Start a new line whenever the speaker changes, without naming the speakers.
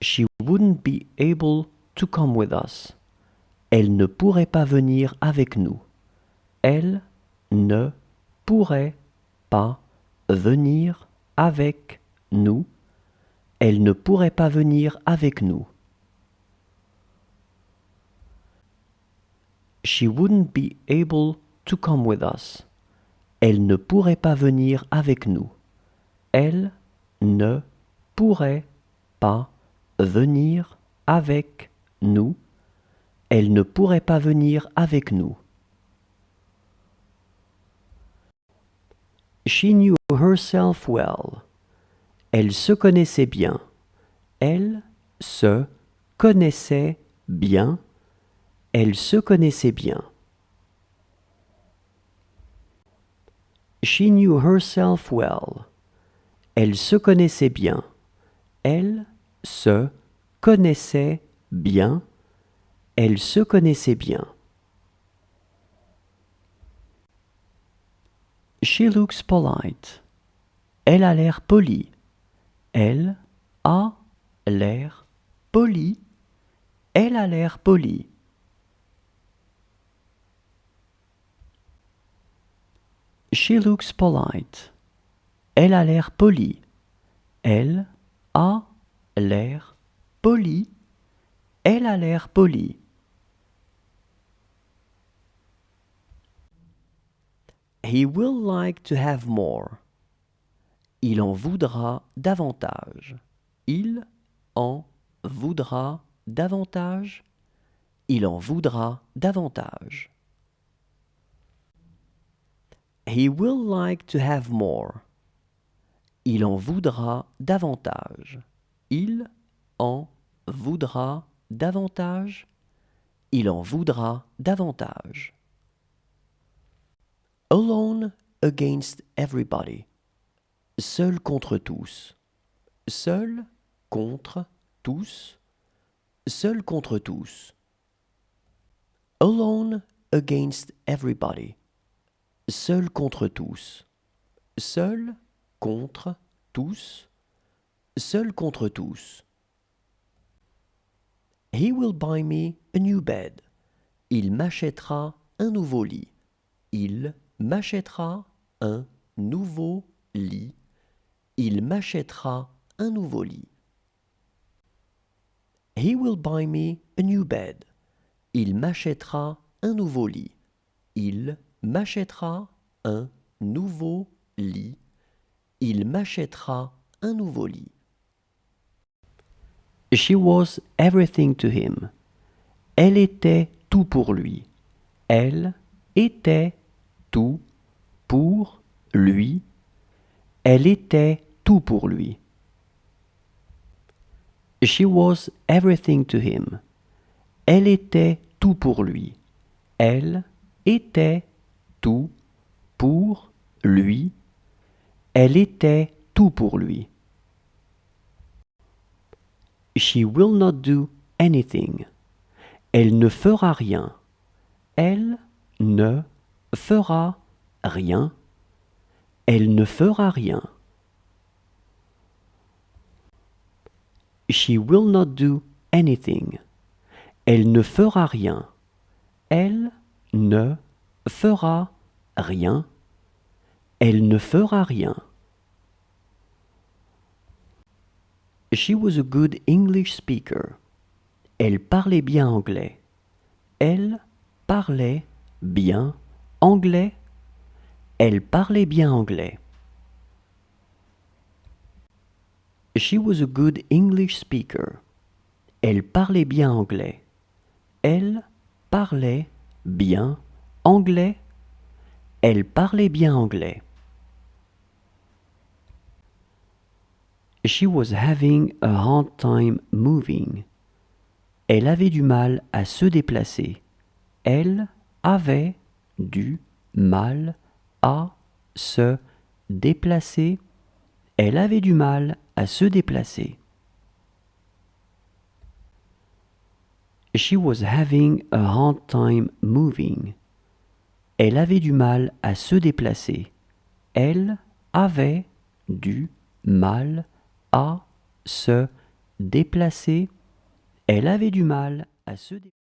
She wouldn't be able to come with us. Elle ne pourrait pas venir avec nous. Elle ne pourrait pas venir avec nous. Elle ne pourrait pas venir avec nous. She wouldn't be able to come with us. Elle ne pourrait pas venir avec nous. Elle ne pourrait pas venir avec nous. Elle ne pourrait pas venir avec nous. She knew herself well. Elle se connaissait bien. Elle se connaissait bien. Elle se connaissait bien. She knew herself well. Elle se connaissait bien. Elle se connaissait bien. Elle se connaissait bien. She looks polite. Elle a l'air polie. Elle a l'air polie. Elle a l'air polie. She looks polite. Elle a l'air polie. Elle a l'air polie. Elle a l'air polie. He will like to have more. Il en voudra davantage. Il en voudra davantage. Il en voudra davantage. He will like to have more. Il en voudra davantage. Il en voudra davantage. Il en voudra davantage. Alone against everybody. Seul contre tous. Seul contre tous. Seul contre tous. Alone against everybody. Seul contre tous. Seul contre tous. Seul contre tous. He will buy me a new bed. Il m'achètera un nouveau lit. Il m'achètera un nouveau lit. Il m'achètera un nouveau lit. He will buy me a new bed. Il m'achètera un nouveau lit. Il m'achètera un nouveau lit. Il m'achètera un nouveau lit. She was everything to him. Elle était tout pour lui. Elle était tout pour lui. Elle était tout pour lui. She was everything to him. Elle était tout pour lui. Elle était tout pour lui. Elle était tout pour lui. She will not do anything. Elle ne fera rien. Elle ne fera rien. Elle ne fera rien. She will not do anything. Elle ne fera rien. Elle ne fera rien. Elle ne fera rien. She was a good English speaker. Elle parlait bien anglais. Elle parlait bien anglais. Elle parlait bien anglais. She was a good English speaker. Elle parlait bien anglais. Elle parlait bien anglais. Elle parlait bien anglais. She was having a hard time moving. Elle avait du mal à se déplacer. Elle avait du mal à se déplacer. Elle avait du mal à se déplacer. She was having a hard time moving. Elle avait du mal à se déplacer. Elle avait du mal à se déplacer. Elle avait du mal à se déplacer.